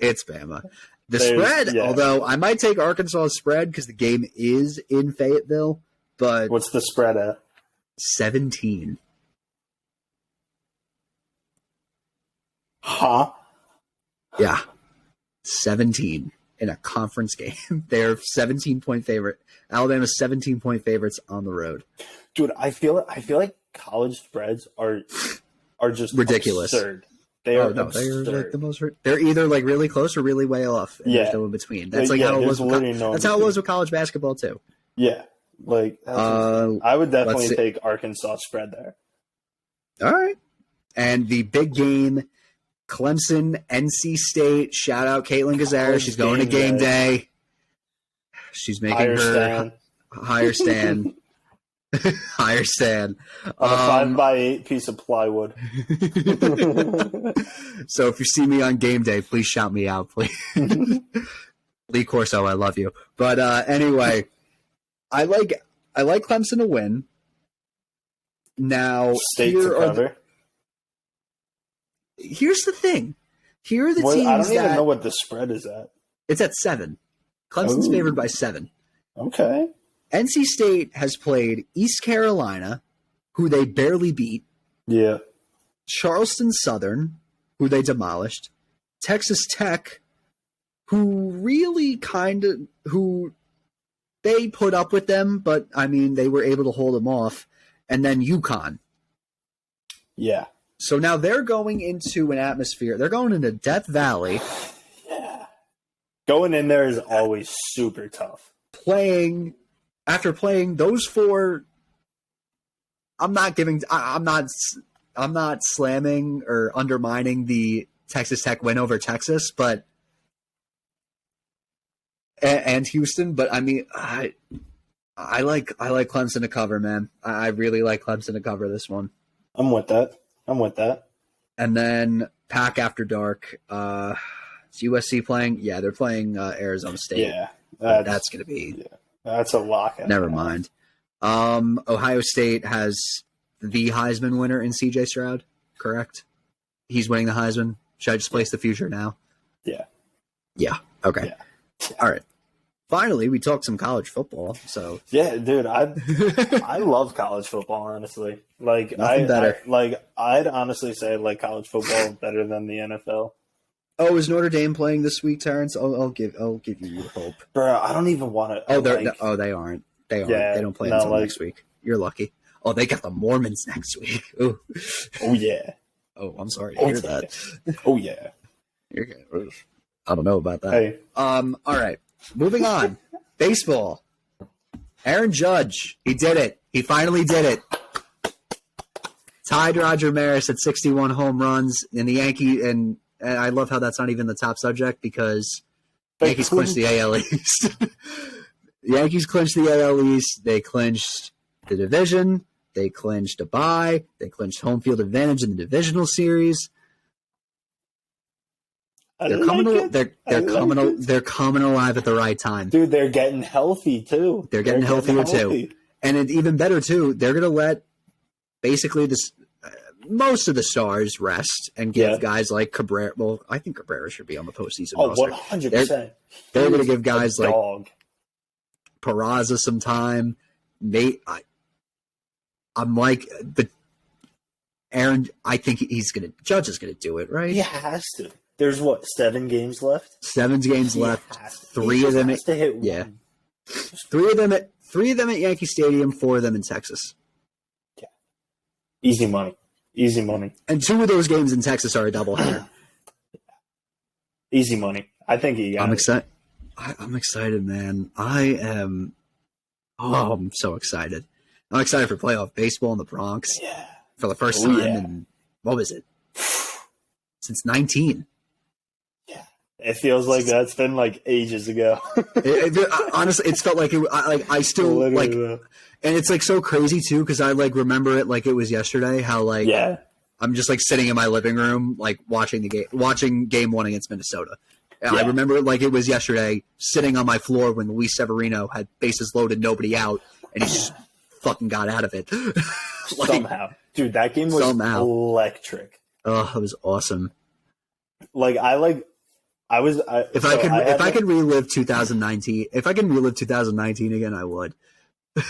It's Bama. The spread, although I might take Arkansas's spread because the game is in Fayetteville, but what's the spread at? 17. Huh? Yeah. 17 in a conference game. They're 17-point favorite. Alabama's 17-point favorites on the road. Dude, I feel like college spreads are just ridiculous. Absurd. They are absurd. They're like the most. They're either like really close or really way off. And there's no in between. That's like how it was. That's how it was with college basketball too. Yeah. Like, I would definitely take Arkansas spread there. All right. And the big game, Clemson, NC State. Shout out Caitlin Gazera. She's going to game day. She's making higher stand. Higher stand. On a 5x8 piece of plywood. So if you see me on game day, please shout me out, please. Lee Corso, I love you. But anyway, I like Clemson to win. Now, State to cover. Here's the thing. Here are the teams I don't even know what the spread is at. It's at 7. Clemson's favored by 7. Okay. NC State has played East Carolina, who they barely beat. Yeah. Charleston Southern, who they demolished. Texas Tech, who they put up with them, but, I mean, they were able to hold them off. And then UConn. Yeah. So now they're going into an atmosphere. They're going into Death Valley. Yeah. Going in there is always super tough. After playing those 4, I'm not slamming or undermining the Texas Tech win over Texas, but and Houston, but I mean, I like Clemson to cover, man. I really like Clemson to cover this one. I'm with that. And then Pack After Dark. Is USC playing? Yeah, they're playing Arizona State. Yeah, that's going to be. Yeah, that's a lock. Never mind. Ohio State has the Heisman winner in C.J. Stroud. Correct. He's winning the Heisman. Should I just place the future now? Yeah. Yeah. Okay. Yeah. All right. Finally, we talked some college football. So yeah, dude, I love college football. Honestly, like nothing better. I'd honestly say I like college football better than the NFL. Oh, is Notre Dame playing this week, Terence? I'll give you hope, bro. I don't even want to. They aren't. Yeah, they don't play until next week. You're lucky. Oh, they got the Mormons next week. Ooh. Oh yeah. Oh, I'm sorry to hear that. Oh yeah. You're good. I don't know about that. Hey. All right. Moving on. Baseball. Aaron Judge. He did it. He finally did it. Tied Roger Maris at 61 home runs in the and I love how that's not even the top subject because Yankees clinched the AL East. Yankees clinched the AL East. They clinched the division. They clinched a bye. They clinched home field advantage in the divisional series. They're coming alive at the right time. Dude, they're getting healthy too. They're getting healthier too. And even better too, they're going to let basically most of the stars rest and give guys like Cabrera. Well, I think Cabrera should be on the postseason roster. 100%. They're going to give guys like Peraza some time. I'm like Aaron. I think Judge is going to do it, right? He has to. There's 7 games left? 7 games left. 3 of them at one. 3 of them at Yankee Stadium, 4 of them in Texas. Yeah. Easy money. And 2 of those games in Texas are a doubleheader. Easy money. I think I'm excited. I'm excited, man. I'm so excited. I'm excited for playoff baseball in the Bronx. Yeah. For the first time in, what was it? Since 19. It feels like that's been like ages ago. Honestly, it's felt like I still literally, like, and it's like so crazy too because I like remember it like it was yesterday. How like I'm just like sitting in my living room like watching game 1 against Minnesota. Yeah. I remember it like it was yesterday, sitting on my floor when Luis Severino had bases loaded, nobody out, and he just fucking got out of it. Like, somehow, dude, that game was electric. Oh, it was awesome. Like if I could relive 2019, if I can relive 2019 again, I would.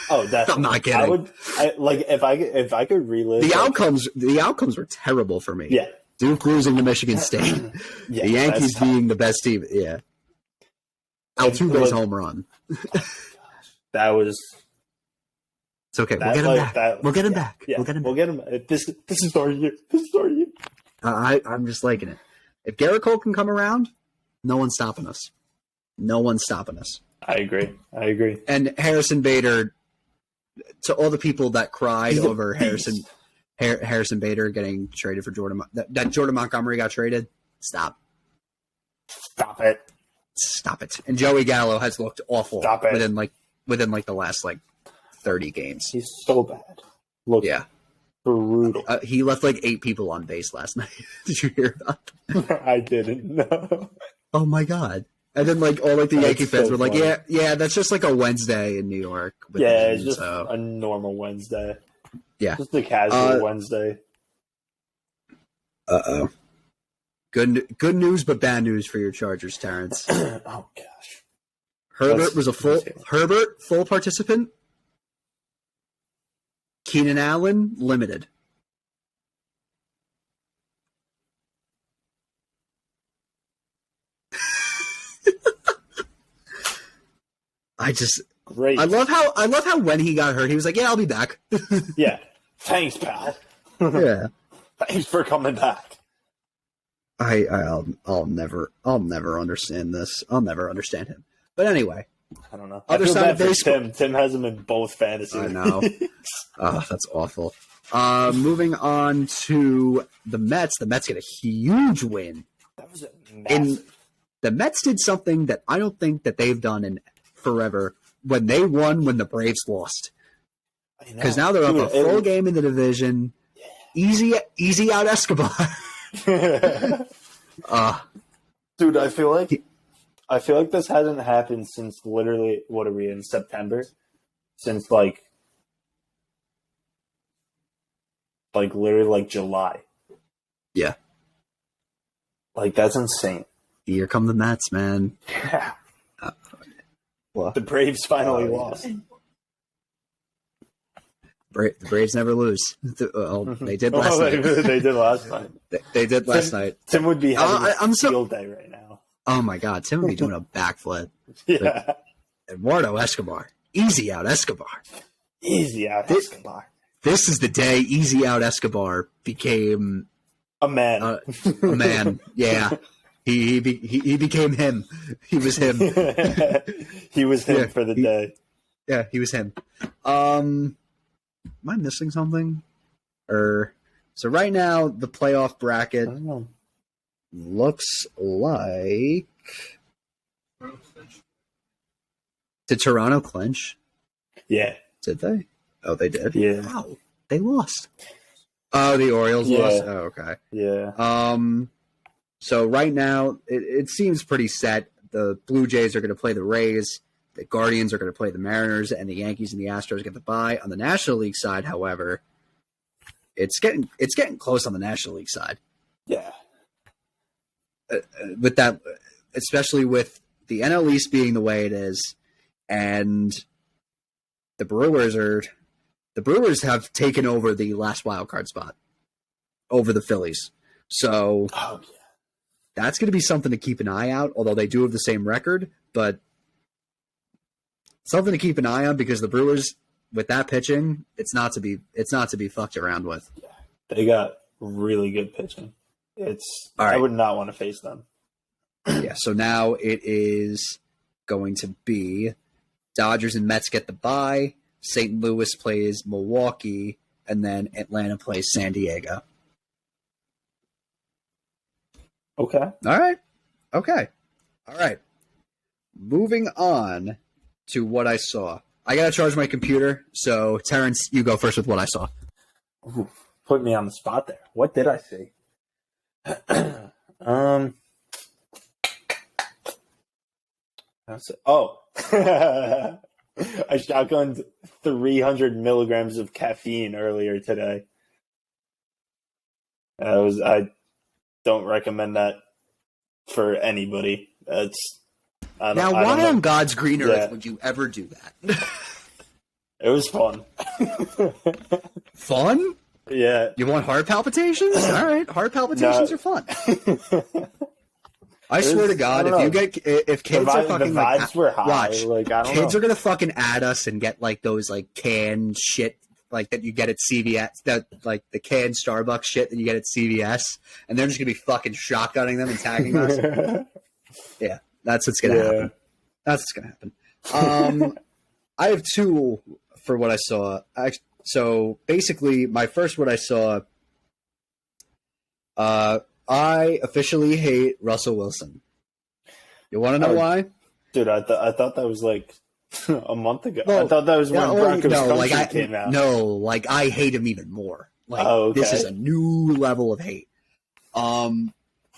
Oh, definitely. I'm not kidding. If I could relive the outcomes. The outcomes were terrible for me. Yeah, Duke losing to Michigan State. The Yankees being the best team. Yeah, Altuve's home run. That was. It's okay. We'll get him back. We'll get him back. Yeah. We'll get him. This is our year. I'm just liking it. If Garrett Cole can come around, no one's stopping us. I agree. And Harrison Bader, to all the people that cried over Harrison Bader getting traded for Jordan, that Jordan Montgomery got traded, stop it. And Joey Gallo has looked awful within the last 30 games. He's so bad. Brutal. He left 8 people on base last night. Did you hear about that? I didn't know. Oh my god. And then all the Yankee fans were like, yeah, that's just a Wednesday in New York. It's just a normal Wednesday. Yeah. Just a casual Wednesday. Uh-oh. Good news, but bad news for your Chargers, Terrence. Oh gosh. Herbert was a full participant. Keenan Allen, limited. Great. I love how when he got hurt, he was like, "Yeah, I'll be back." Yeah. Thanks, pal. Yeah. Thanks for coming back. I'll never understand this. I'll never understand him. But anyway, I don't know. Other side of baseball. Tim has him in both fantasy. I know. Oh, that's awful. Moving on to the Mets. The Mets get a huge win. That was massive. The Mets did something that I don't think that they've done in forever. When they won, when the Braves lost, because now they're up a full game in the division. Yeah. Easy out Escobar. Dude, I feel like this hasn't happened since literally, what are we in, September? Since literally July. Yeah. That's insane. Here come the Mets, man. Yeah. The Braves finally lost. The Braves never lose. They did last night. They did last night. They did last night. Tim would be having a field day right now. Oh my God, Tim would be doing a backflip. Yeah. But Eduardo Escobar, easy out Escobar. Easy out Escobar. This is the day Easy Out Escobar became a man. A man, yeah. He became him. He was him. He was him for the day. Yeah, he was him. Am I missing something? So right now the playoff bracket looks like did Toronto clinch? Yeah. Did they? Oh, they did. Yeah. Wow, they lost. Oh, the Orioles lost. Oh, okay. Yeah. So right now, it seems pretty set. The Blue Jays are going to play the Rays. The Guardians are going to play the Mariners, and the Yankees and the Astros get the bye. On the National League side, however, it's getting close on the National League side. Yeah. With that, especially with the NL East being the way it is, and the Brewers have taken over the last wild card spot over the Phillies. So. Oh, yeah. That's going to be something to keep an eye out, although they do have the same record, but something to keep an eye on because the Brewers, with that pitching, it's not to be fucked around with. Yeah, they got really good pitching. I would not want to face them. Yeah, so now it is going to be Dodgers and Mets get the bye, St. Louis plays Milwaukee, and then Atlanta plays San Diego. Okay. All right. Moving on to what I saw. I got to charge my computer, so Terrence, you go first with what I saw. Ooh, put me on the spot there. What did I see? I shotgunned 300 milligrams of caffeine earlier today. I don't recommend that for anybody. Why on God's green earth would you ever do that? It was fun. Fun? Yeah. You want heart palpitations? All right, heart palpitations are fun. I swear to God, if kids are fucking the vibes were high. Watch, I don't kids know. are gonna fucking add us and get those canned shit that you get at CVS, the canned Starbucks shit that you get at CVS, and they're just gonna be fucking shotgunning them and tagging us. Yeah, that's what's gonna happen. That's what's gonna happen. I have two for what I saw. So basically, my first what I saw, I officially hate Russell Wilson. You want to know why? Dude, I thought that was like a month ago. Well, I thought that was when Broncos Country came out. No, like I hate him even more. Like this is a new level of hate.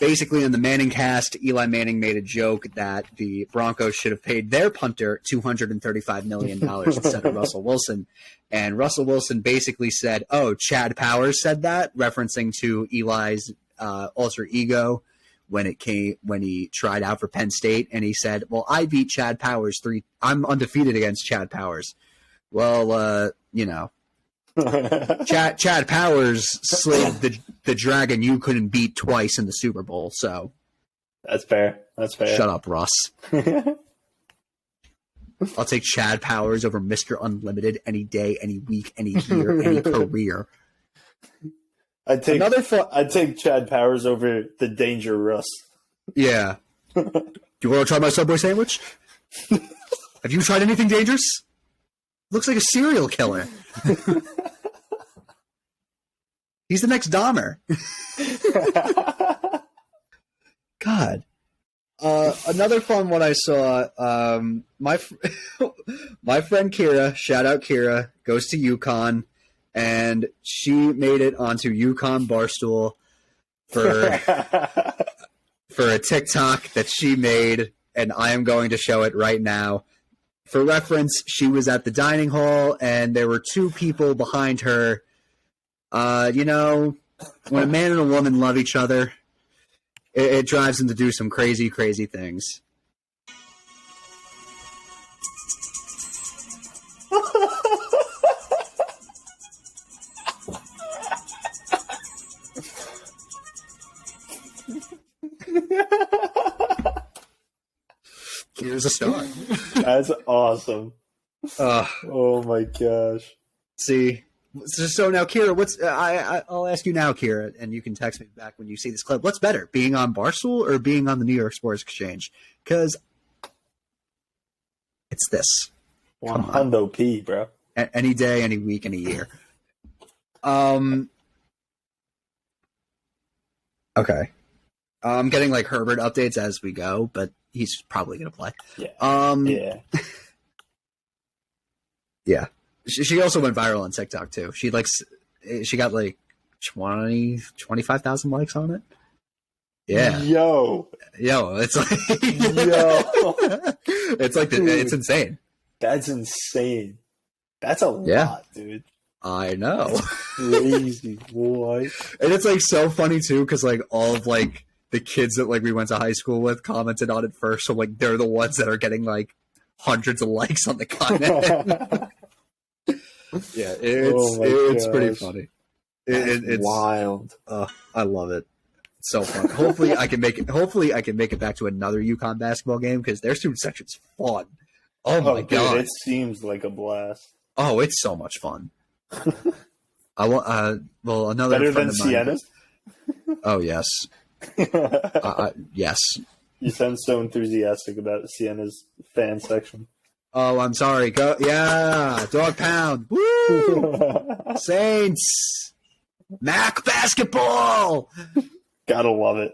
Basically, in the Manning cast, Eli Manning made a joke that the Broncos should have paid their punter $235 million instead of Russell Wilson. And Russell Wilson basically said, "Oh, Chad Powers said that," referencing to Eli's alter ego when he tried out for Penn State. And he said, "Well, I beat Chad Powers I'm undefeated against Chad Powers." Well, Chad Powers slayed the dragon you couldn't beat twice in the Super Bowl, so that's fair. Shut up, Russ. I'll take Chad Powers over Mr. Unlimited any day, any week, any year, any career. I'd take Chad Powers over the Danger Russ. Yeah. Do you want to try my Subway sandwich? Have you tried anything dangerous? Looks like a serial killer. He's the next Dahmer. God. Another fun one I saw. My friend Kira, shout out Kira, goes to UConn, and she made it onto UConn Barstool for a TikTok that she made, and I am going to show it right now. For reference, she was at the dining hall, and there were two people behind her. When a man and a woman love each other, it drives them to do some crazy, crazy things. Here's a star. That's awesome. Oh my gosh. See, so now, Kira, I'll ask you now, Kira, and you can text me back when you see this clip. What's better, being on Barstool or being on the New York Sports Exchange? Because it's this. Hundo P, bro. Any day, any week, any year. Okay. I'm getting like Herbert updates as we go, but he's probably going to play. Yeah. Yeah. She also went viral on TikTok too. She got like 25,000 likes on it. Yeah. Yo, it's like it's insane. That's insane. That's a lot, dude. I know. Crazy boy. And it's like so funny too, because like all of like the kids that like we went to high school with commented on it first, so like they're the ones that are getting like hundreds of likes on the comment. Yeah, it's pretty funny. It's wild. I love it. It's so fun. Hopefully I can make it back to another UConn basketball game because their student section's fun. Oh my god, it seems like a blast. Oh, it's so much fun. I want another better friend than of mine, Sienna's. Oh yes, yes. You sound so enthusiastic about Sienna's fan section. Oh, I'm sorry. Go, yeah, dog pound. Woo! Saints. Mac basketball. Gotta love it.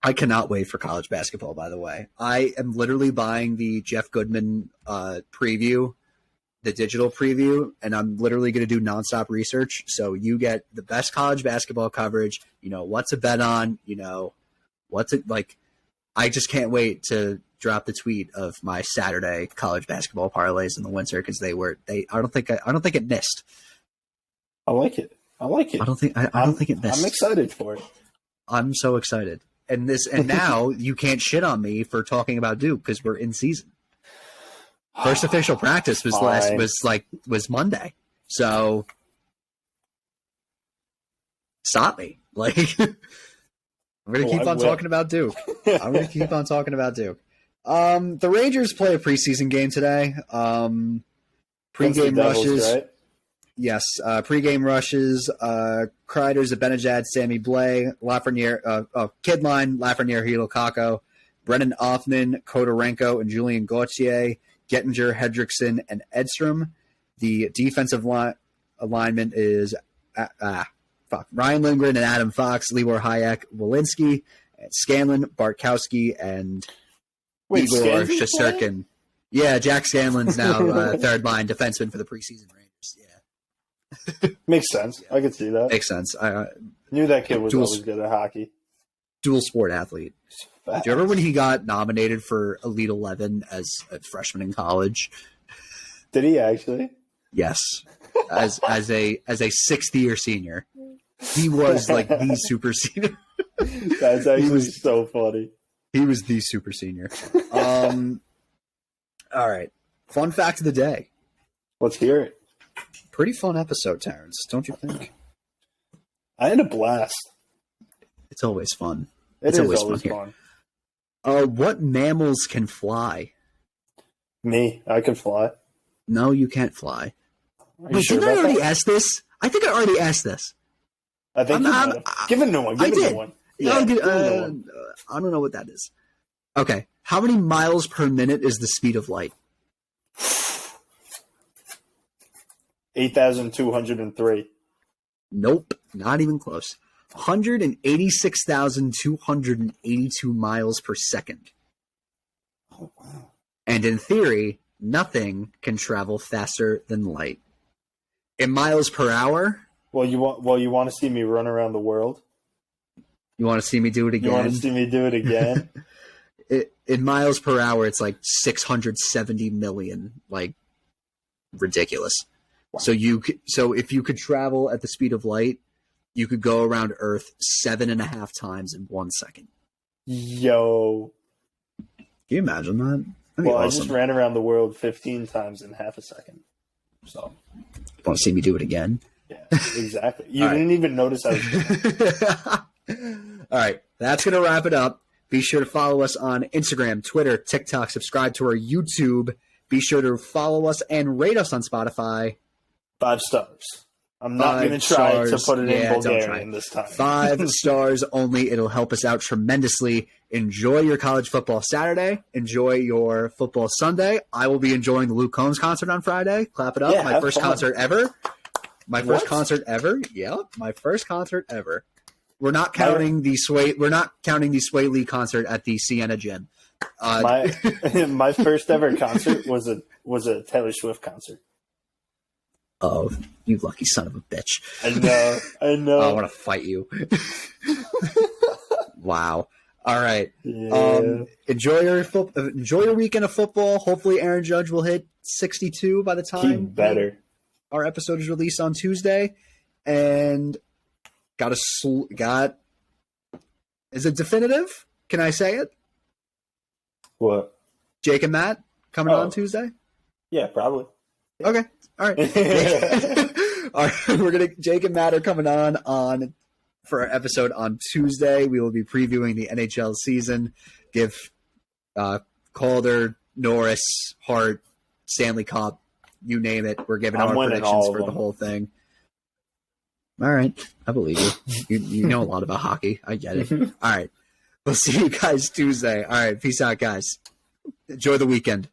I cannot wait for college basketball, by the way. I am literally buying the Jeff Goodman preview, the digital preview, and I'm literally going to do nonstop research. So you get the best college basketball coverage, what to bet on, I just can't wait to drop the tweet of my Saturday college basketball parlays in the winter because I don't think it missed. I like it. I don't think it missed. I'm excited for it. I'm so excited. And now you can't shit on me for talking about Duke because we're in season. First official practice was Monday. So stop me. I'm going to keep on talking about Duke. The Rangers play a preseason game today. Pregame rushes. Right? Yes, pregame rushes. Kreider, Zibanejad, Sammy Blais, Lafreniere, Kidline, Lafreniere, Hideo Kakko, Brennan Othman, Kodorenko, and Julian Gauthier. Gettinger, Hendrickson, and Edstrom. The defensive alignment is Ryan Lindgren and Adam Fox, Libor Hayek, Walensky, Scanlon, Bartkowski, and Igor Shesterkin. Yeah, Jack Scanlon's now third line defenseman for the preseason Rangers. Yeah, makes sense. Yeah. I could see that. Makes sense. I knew that kid was always good at hockey. Dual sport athlete. Do you remember when he got nominated for Elite 11 as a freshman in college? Did he actually? Yes, as a 6th-year senior, he was like the super senior. That's actually so funny. He was the super senior. All right, fun fact of the day. Let's hear it. Pretty fun episode, Terence, don't you think? I had a blast. It's always fun. It's always fun. What mammals can fly? Me, I can fly. No, you can't fly. Wait, didn't I already ask this? I think I already asked this. I think give a new one. Give a new one. Yeah, I don't know what that is. Okay. How many miles per minute is the speed of light? 8,203. Nope. Not even close. 186,282 miles per second. Oh, wow. And in theory, nothing can travel faster than light. In miles per hour. Well, you want to see me run around the world? You want to see me do it again? You want to see me do it again? In miles per hour, it's like 670 million. Like, ridiculous. Wow. So if you could travel at the speed of light, you could go around Earth 7.5 times in 1 second. Yo. Can you imagine that? Well, awesome. I just ran around the world 15 times in half a second. So, want to see me do it again? Yeah, exactly. You didn't even notice I was doing it. All right, that's going to wrap it up. Be sure to follow us on Instagram, Twitter, TikTok. Subscribe to our YouTube. Be sure to follow us and rate us on Spotify. 5 stars. I'm not going to try to put it in Bulgarian this time. 5 stars only. It'll help us out tremendously. Enjoy your college football Saturday. Enjoy your football Sunday. I will be enjoying the Luke Combs concert on Friday. Clap it up. Yeah, my first concert ever. My first concert ever. Yep, my first concert ever. We're not counting the Sway Lee concert at the Sienna Gym. My first ever concert was a Taylor Swift concert. Oh, you lucky son of a bitch. I know. I want to fight you. Wow. All right. Yeah. Enjoy your weekend of football. Hopefully Aaron Judge will hit 62 by the time our episode is released on Tuesday. And is it definitive? Can I say it? What? Jake and Matt coming on Tuesday? Yeah, probably. Okay. All right. All right. Jake and Matt are coming on for our episode on Tuesday. We will be previewing the NHL season. Give Calder, Norris, Hart, Stanley Cup, you name it. We're giving our predictions for the whole thing. All right. I believe you. You know a lot about hockey. I get it. All right. We'll see you guys Tuesday. All right. Peace out, guys. Enjoy the weekend.